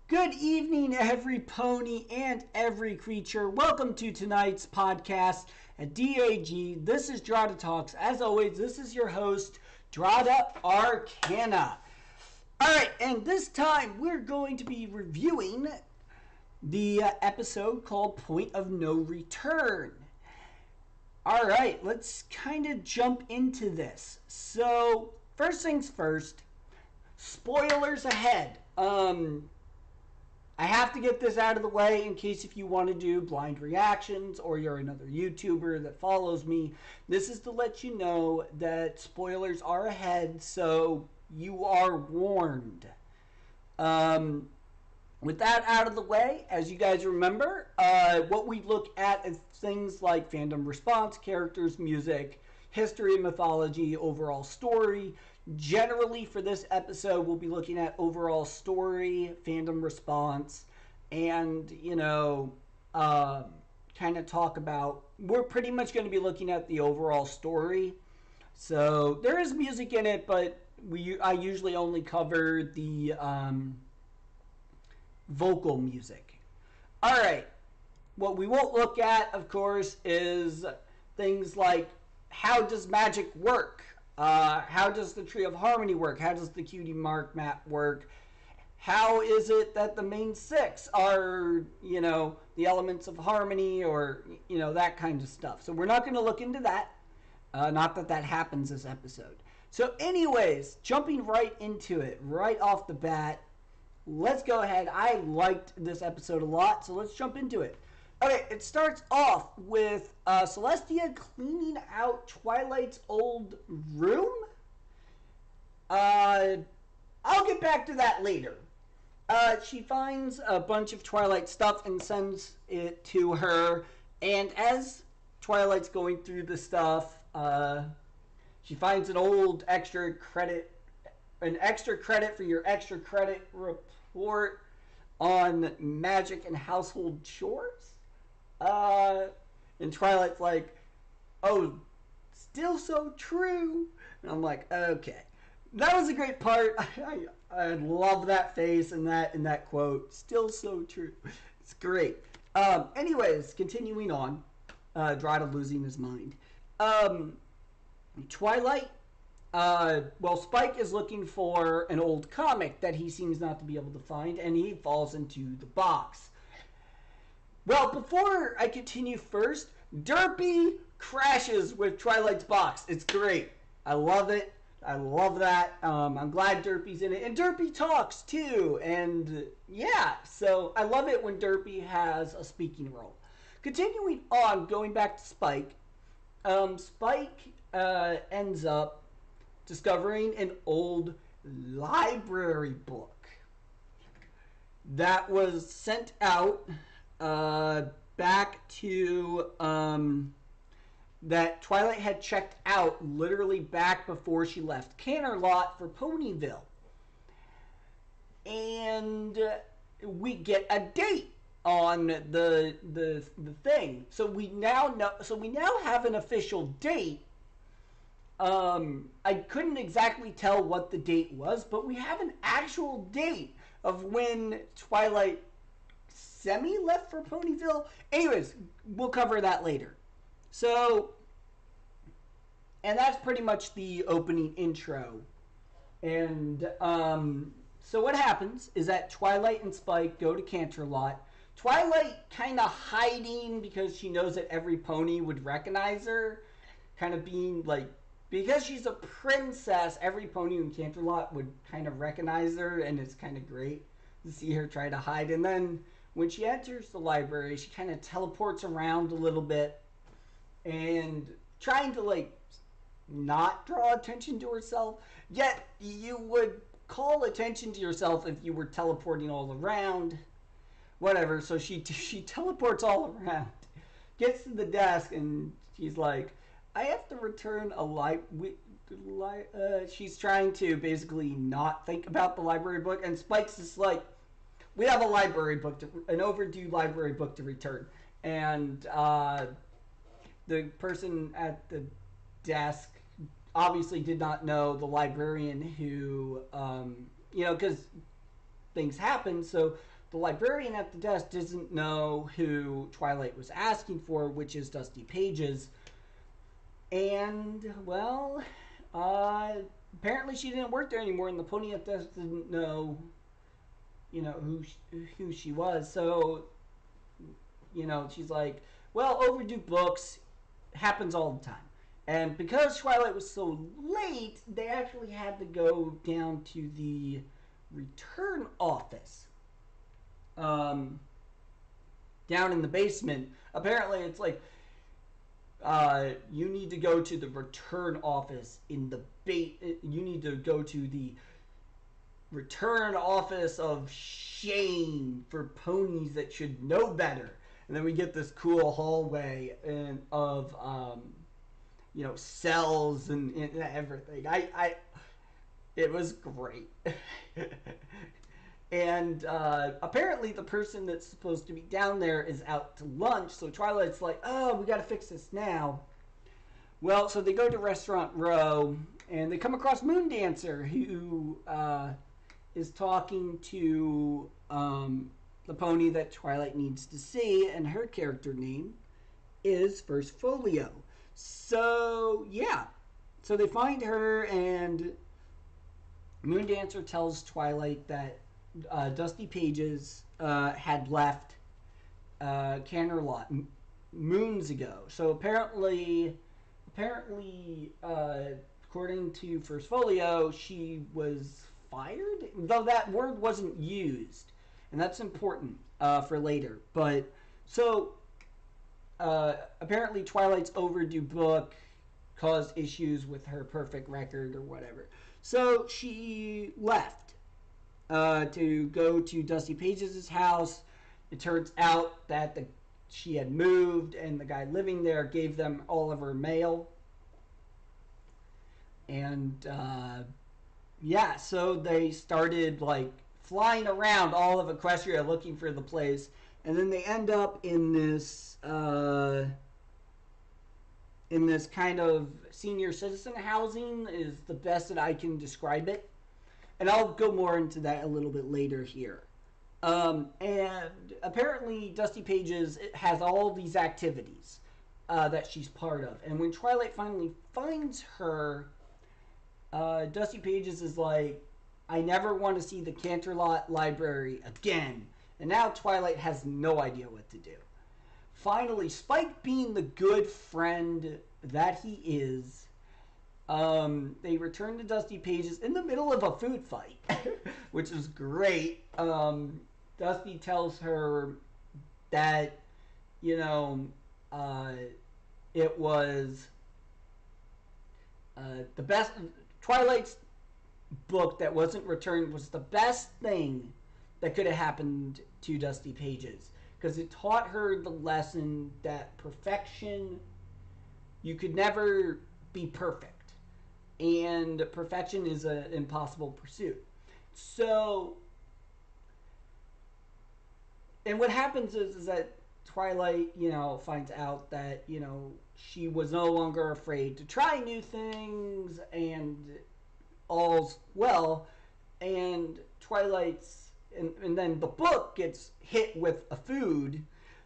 Good evening, every pony and every creature. Welcome to tonight's podcast at DAG. This is Dratta Talks. As always, this is your host, Dratta Arcana. Alright, and this time we're going to be reviewing the episode called Point of No Return. Alright, let's kind of jump into this. So, first things first, spoilers ahead. I have to get this out of the way in case if you want to do blind reactions or you're another YouTuber that follows me. This is to let you know that spoilers are ahead, so you are warned. With that out of the way, as you guys remember, what we look at is things like fandom response, characters, music, history and mythology, overall story. Generally, for this episode, we'll be looking at overall story, fandom response, and, kind of talk about... We're pretty much going to be looking at the overall story. So, there is music in it, but I usually only cover the vocal music. Alright, what we won't look at, of course, is things like, how does magic work? How does the Tree of Harmony work? How does the Cutie Mark map work? How is it that the main six are, the elements of harmony or, that kind of stuff. So we're not going to look into that. Not that that happens this episode. So anyways, jumping right into it, right off the bat, let's go ahead. I liked this episode a lot, so let's jump into it. Okay, it starts off with Celestia cleaning out Twilight's old room. I'll get back to that later. She finds a bunch of Twilight stuff and sends it to her. And as Twilight's going through the stuff, she finds an old extra credit for your extra credit report on magic and household chores. And Twilight's like, oh, still so true. And I'm like, okay. That was a great part. I love that face and that quote. Still so true. It's great. Anyways, continuing on. Dratta losing his mind. Twilight. Spike is looking for an old comic that he seems not to be able to find, and he falls into the box. Well, before I continue first, Derpy crashes with Twilight's box. It's great. I love it. I love that. I'm glad Derpy's in it. And Derpy talks, too. And, yeah. So, I love it when Derpy has a speaking role. Continuing on, going back to Spike. Spike ends up discovering an old library book that was sent out... back to that Twilight had checked out literally back before she left Canterlot for Ponyville. And we get a date on the thing. So we now have an official date. I couldn't exactly tell what the date was, but we have an actual date of when Twilight left for Ponyville. Anyways, we'll cover that later. So, and that's pretty much the opening intro. And so what happens is that Twilight and Spike go to Canterlot. Twilight kind of hiding because she knows that every pony would recognize her. Kind of being like, because she's a princess, every pony in Canterlot would kind of recognize her, and it's kind of great to see her try to hide. And then when she enters the library, she kind of teleports around a little bit and trying to, not draw attention to herself. Yet, you would call attention to yourself if you were teleporting all around. Whatever, so she teleports all around. Gets to the desk and she's like, I have to return a she's trying to basically not think about the library book. And Spike's just like, we have a library book, an overdue library book to return. And the person at the desk obviously did not know the librarian who, because things happen. So the librarian at the desk doesn't know who Twilight was asking for, which is Dusty Pages. And, well, apparently she didn't work there anymore, and the pony at the desk didn't know, who she was. So, she's like, well, overdue books happens all the time. And because Twilight was so late, they actually had to go down to the return office. Down in the basement. Apparently, it's like, you need to go to the return office in the you need to go to the return office of shame for ponies that should know better. And then we get this cool hallway of cells and everything. It was great. And apparently the person that's supposed to be down there is out to lunch, so Twilight's like, oh, we gotta fix this now. Well, so they go to Restaurant Row, and they come across Moondancer, who is talking to the pony that Twilight needs to see, and her character name is First Folio. So, yeah. So they find her, and Moondancer tells Twilight that Dusty Pages had left Canterlot moons ago. So apparently, according to First Folio, she was fired, though that word wasn't used, and that's important for later. But so apparently, Twilight's overdue book caused issues with her perfect record or whatever. So she left to go to Dusty Pages' house. It turns out that she had moved, and the guy living there gave them all of her mail. And so they started like flying around all of Equestria looking for the place, and then they end up in this kind of senior citizen housing is the best that I can describe it. And I'll go more into that a little bit later here. And apparently Dusty Pages has all these activities that she's part of. And when Twilight finally finds her, Dusty Pages is like, I never want to see the Canterlot library again. And now Twilight has no idea what to do. Finally, Spike being the good friend that he is, they return to Dusty Pages in the middle of a food fight, which is great. Dusty tells her that, it was the best. Twilight's book that wasn't returned was the best thing that could have happened to Dusty Pages, because it taught her the lesson that perfection, you could never be perfect. And perfection is an impossible pursuit. So, and what happens is that Twilight, finds out that, she was no longer afraid to try new things, and all's well. And Twilight's, and then the book gets hit with a food.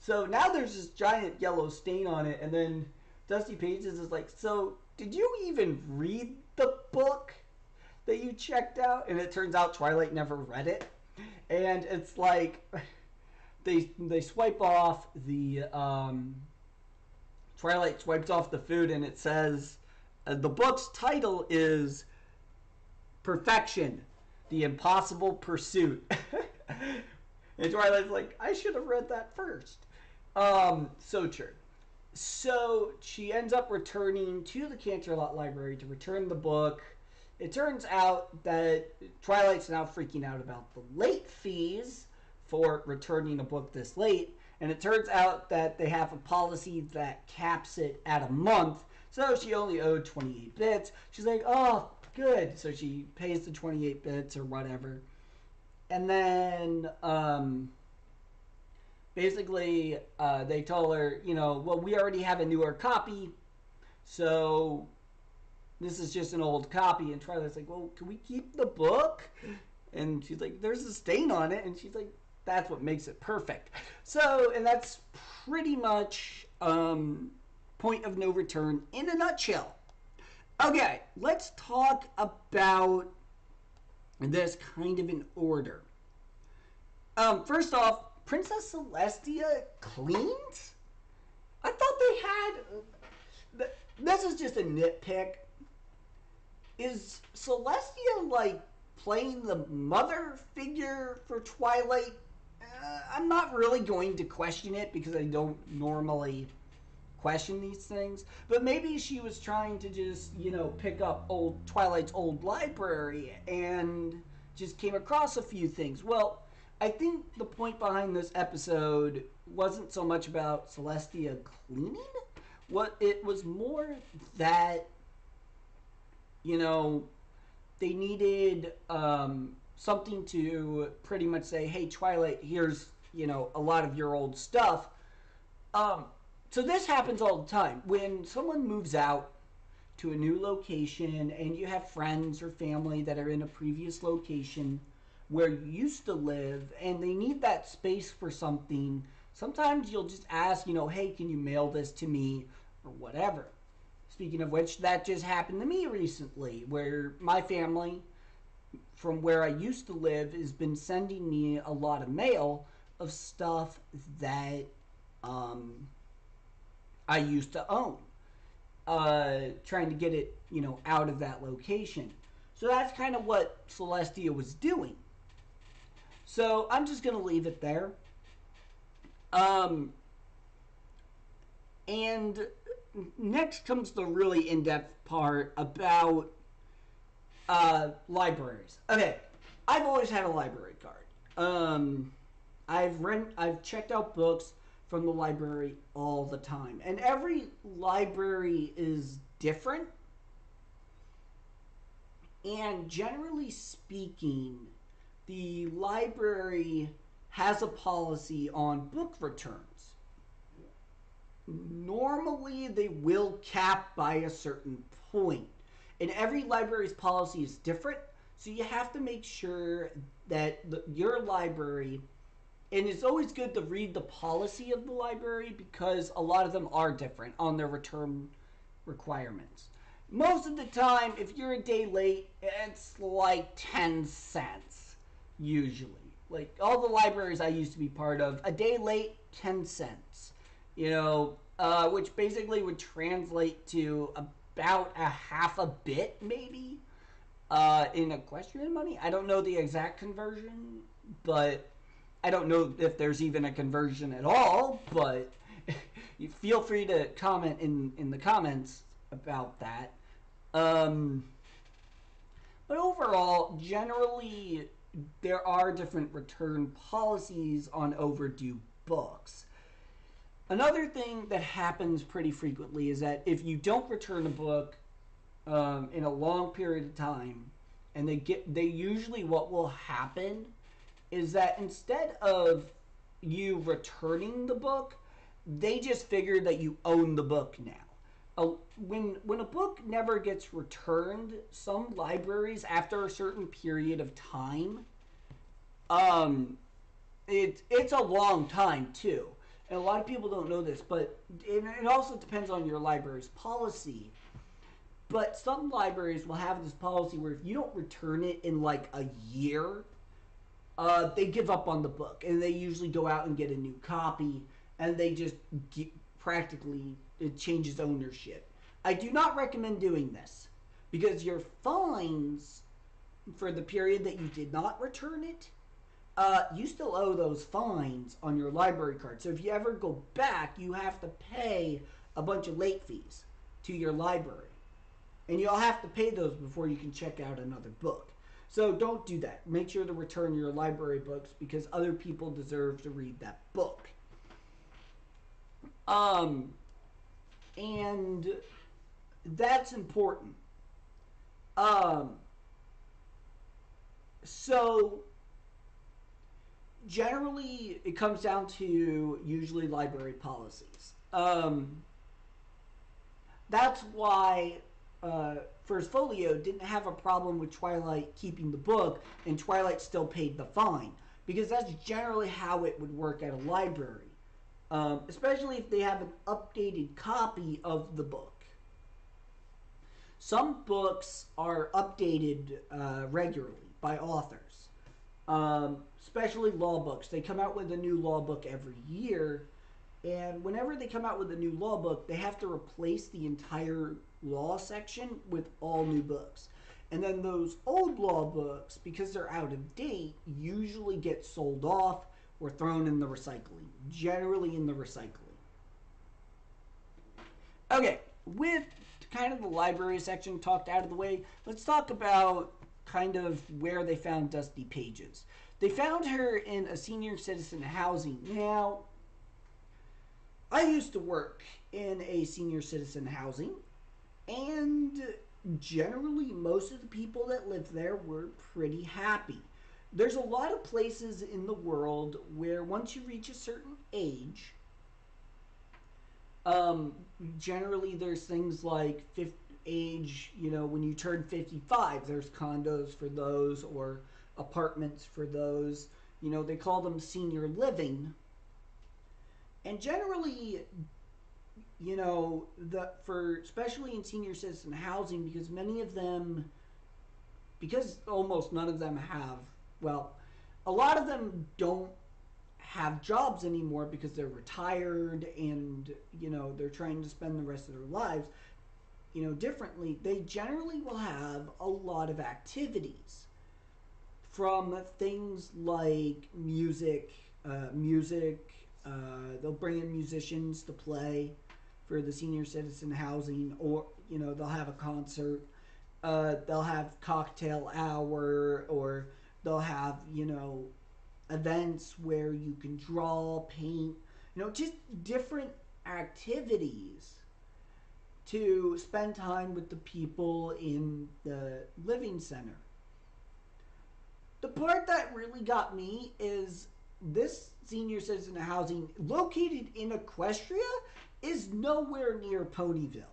So now there's this giant yellow stain on it, and then Dusty Pages is like, so did you even read the book that you checked out? And it turns out Twilight never read it. And it's like, they swipe off the, Twilight swipes off the food, and it says, the book's title is Perfection, the Impossible Pursuit. And Twilight's like, I should have read that first. So true. So she ends up returning to the Canterlot library to return the book. It turns out that Twilight's now freaking out about the late fees for returning a book this late. And it turns out that they have a policy that caps it at a month. So she only owed 28 bits. She's like, oh, good. So she pays the 28 bits or whatever. And then basically they told her, well, we already have a newer copy, so this is just an old copy. And Twilight's like, well, can we keep the book? And she's like, there's a stain on it. And she's like, That's what makes it perfect. So, and that's pretty much point of no return in a nutshell. Okay, let's talk about this kind of in order. First off, Princess Celestia cleaned? I thought they had. This is just a nitpick. Is Celestia like playing the mother figure for Twilight? I'm not really going to question it because I don't normally question these things. But maybe she was trying to just, pick up old Twilight's old library and just came across a few things. Well, I think the point behind this episode wasn't so much about Celestia cleaning. What it was more that, they needed something to pretty much say, hey, Twilight, here's, a lot of your old stuff. So this happens all the time. When someone moves out to a new location and you have friends or family that are in a previous location where you used to live and they need that space for something, sometimes you'll just ask, hey, can you mail this to me or whatever. Speaking of which, that just happened to me recently where my family from where I used to live has been sending me a lot of mail of stuff that I used to own. Trying to get it, out of that location. So that's kind of what Celestia was doing. So I'm just going to leave it there. And next comes the really in-depth part about libraries. Okay, I've always had a library card. I've checked out books from the library all the time, and every library is different. And generally speaking, the library has a policy on book returns. Normally, they will cap by a certain point. And every library's policy is different, so you have to make sure that your library, and it's always good to read the policy of the library because a lot of them are different on their return requirements. Most of the time, if you're a day late, it's like 10 cents, usually. Like, all the libraries I used to be part of, a day late, 10 cents. Which basically would translate to about a half a bit, maybe, in equestrian money. I don't know the exact conversion, but I don't know if there's even a conversion at all, but you feel free to comment in the comments about that. But overall, generally, there are different return policies on overdue books. Another thing that happens pretty frequently is that if you don't return a book in a long period of time, and they usually, what will happen is that instead of you returning the book, they just figure that you own the book now. When a book never gets returned, some libraries, after a certain period of time, it's a long time too. And a lot of people don't know this, but it also depends on your library's policy. But some libraries will have this policy where if you don't return it in like a year, they give up on the book. And they usually go out and get a new copy, and they just practically, it changes ownership. I do not recommend doing this because your fines for the period that you did not return it, you still owe those fines on your library card. So if you ever go back, you have to pay a bunch of late fees to your library. And you'll have to pay those before you can check out another book. So don't do that. Make sure to return your library books because other people deserve to read that book. And that's important. So generally, it comes down to usually library policies. That's why First Folio didn't have a problem with Twilight keeping the book, and Twilight still paid the fine. because that's generally how it would work at a library, especially if they have an updated copy of the book. Some books are updated regularly by authors, especially law books. They come out with a new law book every year, and whenever they come out with a new law book, they have to replace the entire law section with all new books. And then those old law books, because they're out of date, usually get sold off or thrown in the recycling. Generally in the recycling. Okay, with kind of the library section talked out of the way, let's talk about kind of where they found Dusty Pages. They found her in a senior citizen housing. Now, I used to work in a senior citizen housing, and generally most of the people that lived there were pretty happy. There's a lot of places in the world where once you reach a certain age, generally there's things like age, when you turn 55, there's condos for those or apartments for those. They call them senior living. And generally, especially in senior citizen housing, because almost none of them have, a lot of them don't have jobs anymore because they're retired and, they're trying to spend the rest of their lives, differently. They generally will have a lot of activities, from things like music, they'll bring in musicians to play for the senior citizen housing, or they'll have a concert, they'll have cocktail hour, or they'll have events where you can draw, paint, just different activities to spend time with the people in the living center. The part that really got me is this senior citizen housing, located in Equestria, is nowhere near Ponyville.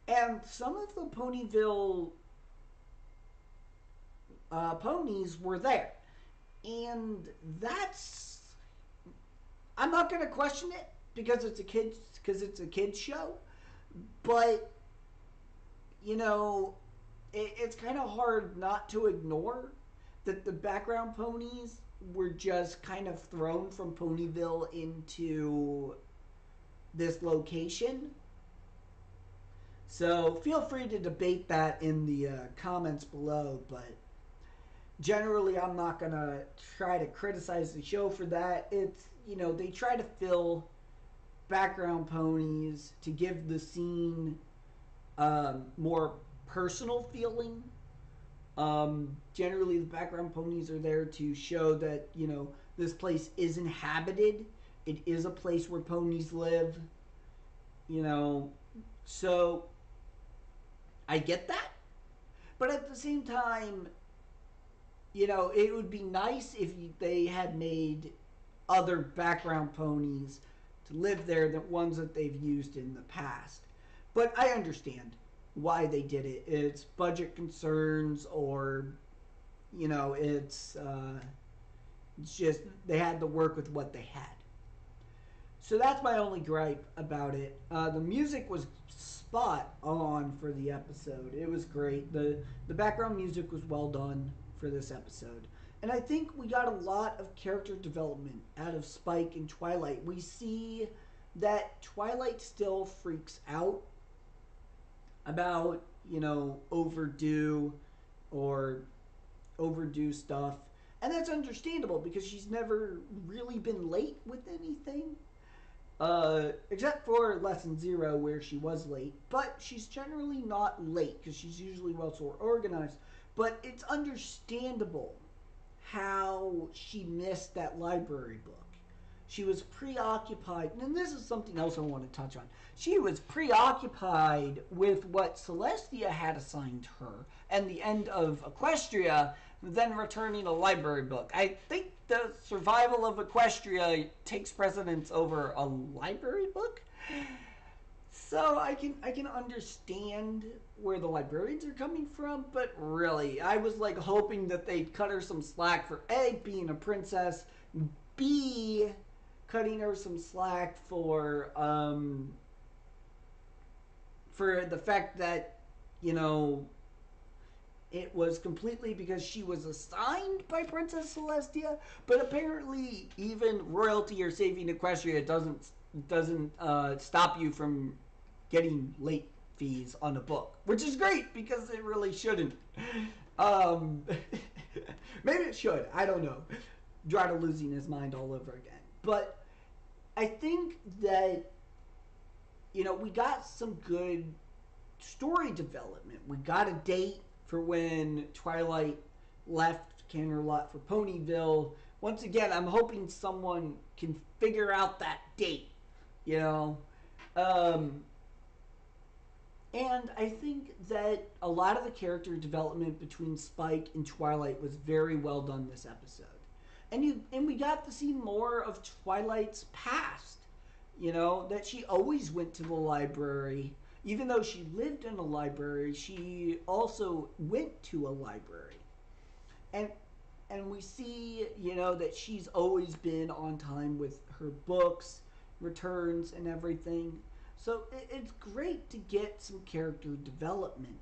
And some of the Ponyville ponies were there. And I'm not going to question it because it's a kids show. But, it's kind of hard not to ignore that the background ponies were just kind of thrown from Ponyville into this location. So feel free to debate that in the comments below, but generally I'm not going to try to criticize the show for that. It's, they try to fill background ponies to give the scene more personal feeling. Generally the background ponies are there to show that, this place is inhabited. It is a place where ponies live. So I get that. But at the same time, it would be nice if they had made other background ponies to live there than ones that they've used in the past. But I understand why they did it. It's budget concerns, or it's just they had to work with what they had. So that's my only gripe about it. The music was spot on for the episode. It was great. The background music was well done for this episode. And I think we got a lot of character development out of Spike and Twilight. We see that Twilight still freaks out about, overdue stuff. And that's understandable because she's never really been late with anything. Except for lesson 0 where she was late. But she's generally not late because she's usually well so organized. But it's understandable how she missed that library book. She was preoccupied, and this is something else I want to touch on. She was preoccupied with what Celestia had assigned her and the end of Equestria, then returning a library book. I think the survival of Equestria takes precedence over a library book. So I can understand where the librarians are coming from, but really, I was like hoping that they'd cut her some slack for A, being a princess, B, cutting her some slack for the fact that, you know, it was completely because she was assigned by Princess Celestia, but apparently even royalty or saving Equestria doesn't stop you from getting late fees on a book, which is great because it really shouldn't. Um, Maybe it should. I don't know. Dratta losing his mind all over again, but I think that, you know, we got some good story development. We got a date for when Twilight left Canterlot for Ponyville. Once again, I'm hoping someone can figure out that date, you know. And I think that a lot of the character development between Spike and Twilight was very well done this episode. And we got to see more of Twilight's past. You know, that she always went to the library. Even though she lived in a library, she also went to a library. And and we see, you know, that she's always been on time with her books, returns, and everything. So it's great to get some character development.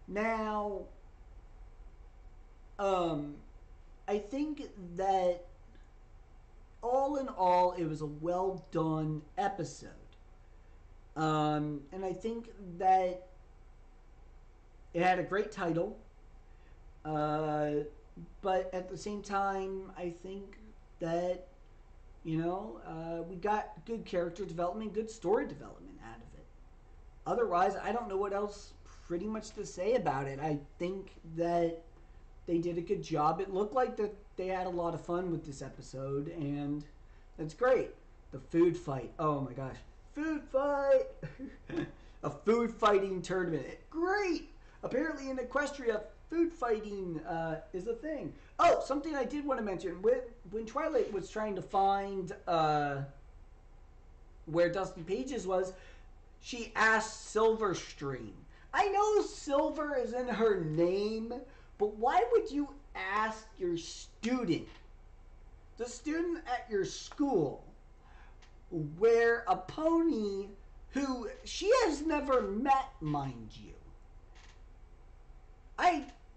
Now, I think that all in all, it was a well done episode. And I think that it had a great title. But at the same time, I think that, you know, we got good character development, good story development out of it. Otherwise, I don't know what else pretty much to say about it. I think that they did a good job. It looked like that they had a lot of fun with this episode, and that's great. The food fight. Oh my gosh. Food fight! A food fighting tournament. Great! Apparently in Equestria, food fighting is a thing. Oh, something I did want to mention. When Twilight was trying to find where Dusty Pages was, she asked Silverstream. I know Silver is in her name, but why would you ask your student, the student at your school, where a pony who she has never met, mind you.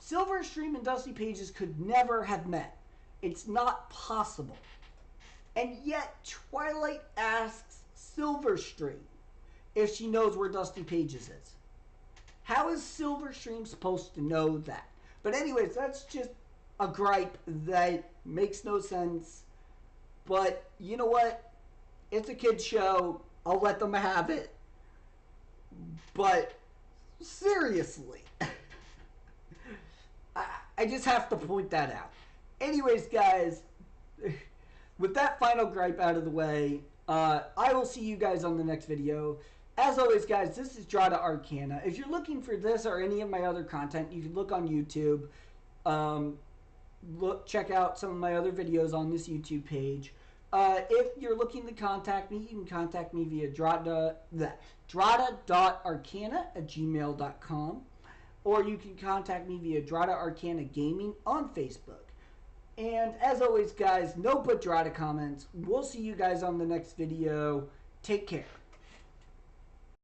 Silverstream and Dusty Pages could never have met. It's not possible. And yet Twilight asks Silverstream if she knows where Dusty Pages is. How is Silverstream supposed to know that? But anyways, that's just a gripe that makes no sense. But you know what? It's a kid's show. I'll let them have it. But seriously, I just have to point that out. Anyways, guys, with that final gripe out of the way, I will see you guys on the next video. As always, guys, this is Dratta Arcana. If you're looking for this or any of my other content, you can look on YouTube. Check out some of my other videos on this YouTube page. If you're looking to contact me, you can contact me via dratta.arcana@gmail.com, or you can contact me via Dratta Arcana Gaming on Facebook. And as always, guys, no but Dratta comments. We'll see you guys on the next video. Take care.